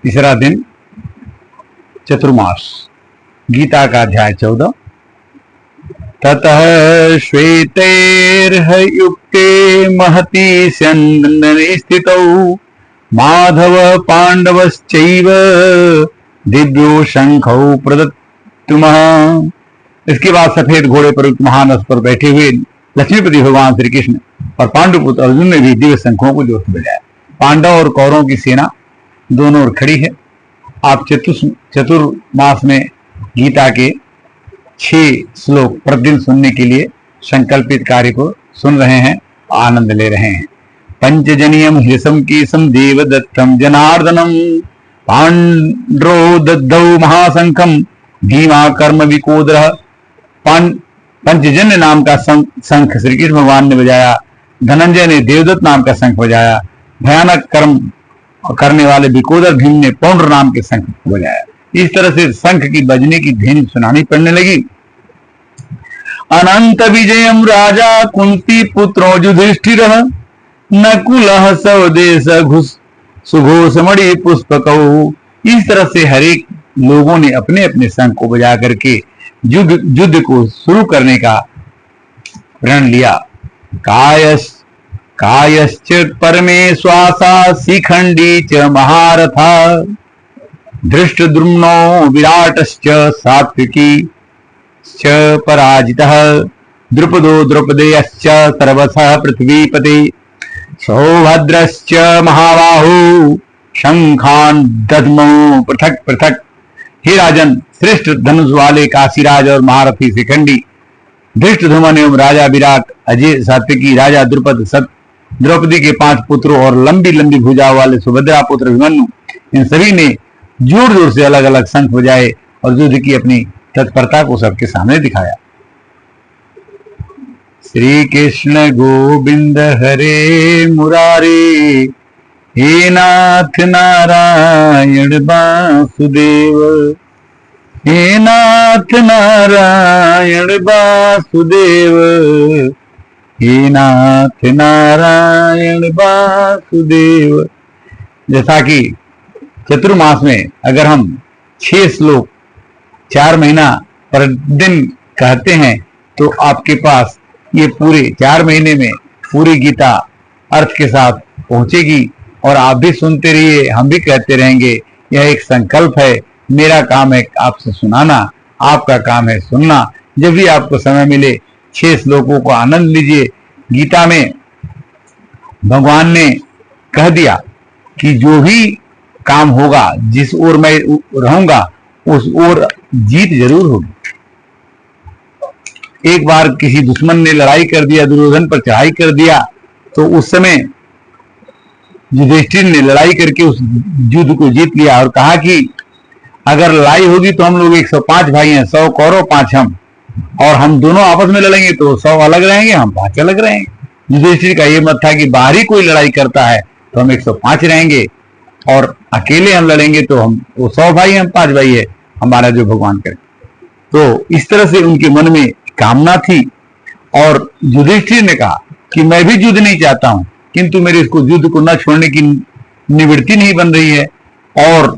तीसरा दिन चतुर्मास, गीता का अध्याय 14। ततः श्वेतैर्हयुक्ते महती स्यन्दने स्थितौ माधव पांडवश्चैव दिव्यो शंखौ प्रदत्तुमः। इसके बाद सफेद घोड़े पर महान रथ पर बैठे हुए लक्ष्मीपति भगवान श्री कृष्ण और पांडुपुत्र अर्जुन ने भी दिव्य शंखों को जोर बजाया। पांडव और कौरवों की सेना दोनों ओर खड़ी है। आप चतुर्मास में गीता के 6 श्लोक प्रतिदिन सुनने के लिए संकल्पित कार्य को सुन रहे हैं, आनंद ले रहे हैं। पंचजनियम हृषम कीसम देवदत्तम जनार्दनम पांड्रो दद्धौ महाशंखम भीमा कर्म विकोद्रः। पंचजन्य नाम का शंख श्री कृष्ण भगवान ने बजाया। धनंजय ने देवदत्त नाम का शंख बजाया। भयानक कर्म करने वाले विकोदर भीम ने पौंड्र नाम के शंख को बजाया। इस तरह से शंख की बजने की ध्वनि सुनानी पड़ने लगी। अनंत विजयम राजा कुंती पुत्रो युधिष्ठिरः नकुलः स्वदेश सुघोषमणि पुष्पकौ। इस तरह से हरेक लोगों ने अपने अपने शंख को बजा करके युद्ध को शुरू करने का प्रण लिया। कायश्च परमे श्वासा शिखंडी च महारथा धृष्टद्रुम्नो विराटश्च सात्विकी च पराजितः द्रुपदो द्रौपदेयश्च सर्वशः पृथ्वीपते सौभद्रश्च महाबाहु शंखान दध्मो पृथक पृथक। हे राजन, श्रेष्ठ धनुष वाले काशीराज और महारथी शिखंडी धृष्टद्युम्न एवं राजा विराट, अजय सात्विकी, राजा द्रुपद, द्रौपदी के 5 पुत्रों और लंबी लंबी भुजाओं वाले सुभद्रा पुत्र अभिमन्यु, इन सभी ने जोर जोर से अलग अलग शंख बजाए और युद्ध की अपनी तत्परता को सबके सामने दिखाया। श्री कृष्ण गोविंद हरे मुरारे हे नाथ नारायण वासुदेव, हे नाथ नारायण वासुदेव, हे नाथ नारायण वासुदेव। जैसा कि चतुर्मास में अगर हम 6 श्लोक 4 महीना प्रतिदिन कहते हैं तो आपके पास ये पूरे 4 महीने में पूरी गीता अर्थ के साथ पहुंचेगी। और आप भी सुनते रहिए, हम भी कहते रहेंगे। यह एक संकल्प है। मेरा काम है आपसे सुनाना, आपका काम है सुनना। जब भी आपको समय मिले 6 श्लोकों को आनंद लीजिए। गीता में भगवान ने कह दिया कि जो भी काम होगा, जिस ओर मैं रहूंगा उस ओर जीत जरूर होगी। एक बार किसी दुश्मन ने लड़ाई कर दिया, दुर्योधन पर चढ़ाई कर दिया, तो उस समय युधिष्ठिर ने लड़ाई करके उस युद्ध को जीत लिया और कहा कि अगर लड़ाई होगी तो हम लोग 105 भाई हैं, 100 कौरव 5 हम, और हम दोनों आपस में लड़ेंगे तो 100 अलग रहेंगे, हम 5 अलग रहेंगे। युधिष्ठिर का ये मत था कि बाहरी कोई लड़ाई करता है तो हम 105 रहेंगे और अकेले हम लड़ेंगे तो हम वो 100 भाई, हम 5 भाई है, हमारा जो भगवान करे। तो इस तरह से उनके मन में कामना थी। और युधिष्ठिर ने कहा कि मैं भी युद्ध नहीं चाहता हूं, किंतु मेरे इसको युद्ध को न छोड़ने की निवृत्ति नहीं बन रही है। और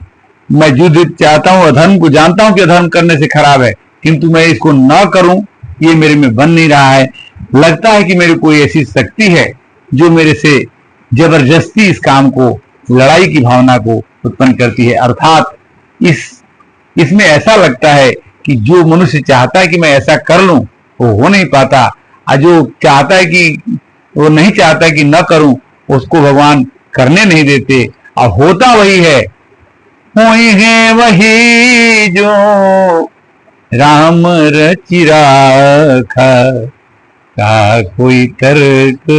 मैं युद्ध चाहता हूं, अधर्म को जानता हूं कि अधर्म करने से खराब है, किंतु मैं इसको न करूं ये मेरे में बन नहीं रहा है। लगता है कि मेरे कोई ऐसी शक्ति है जो मेरे से जबरदस्ती इस काम को, लड़ाई की भावना को उत्पन्न करती है। अर्थात इसमें ऐसा लगता है कि जो मनुष्य चाहता है कि मैं ऐसा कर लूं वो हो नहीं पाता, और जो चाहता है कि वो नहीं चाहता कि न करूं उसको भगवान करने नहीं देते। और होता वही है, वही है वही जो राम रचि राखा, का कोई तर्क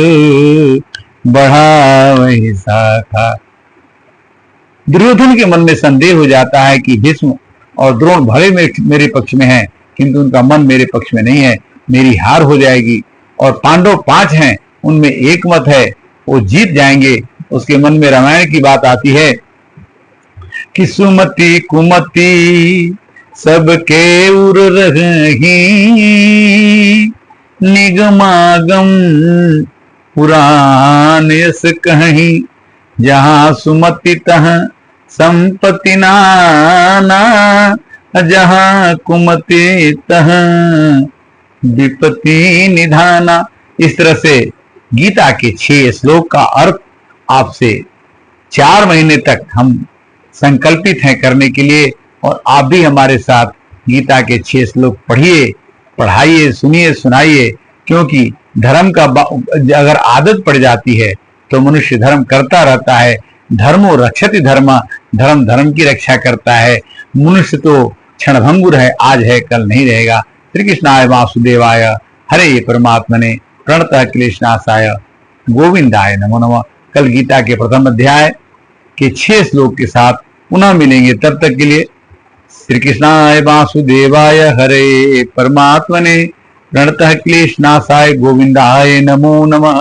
बढ़ा वही साखा। दुर्योधन के मन में संदेह हो जाता है कि भीष्म और द्रोण भले मेरे पक्ष में हैं, किंतु उनका मन मेरे पक्ष में नहीं है, मेरी हार हो जाएगी। और पांडव 5 हैं, उनमें एक मत है, वो जीत जाएंगे। उसके मन में रामायण की बात आती है कि सुमति कुमति सबके उर रही, निगमागम पुराण यस कहीं, जहां सुमति तहाँ संपत्ति नाना, जहां कुमति तह विपत्ति निधाना। इस तरह से गीता के 6 श्लोक का अर्थ आपसे 4 महीने तक हम संकल्पित हैं करने के लिए, और आप भी हमारे साथ गीता के 6 श्लोक पढ़िए, पढ़ाइए, सुनिए, सुनाइए, क्योंकि धर्म का अगर आदत पड़ जाती है तो मनुष्य धर्म करता रहता है। धर्मो रक्षति धर्म, धर्म धर्म की रक्षा करता है। मनुष्य तो क्षणभंगुर है, आज है कल नहीं रहेगा। श्री कृष्णाय वासुदेवाय हरे परमात्मने प्रणतः क्लेशनाशाय गोविंदाय नमो नमः। कल गीता के प्रथम अध्याय के 6 श्लोक के साथ पुनः मिलेंगे। तब तक के लिए श्री कृष्णाय वासुदेवाय हरे परमात्मने प्रणतः क्लेशनाशाय गोविंदाय नमो नमः।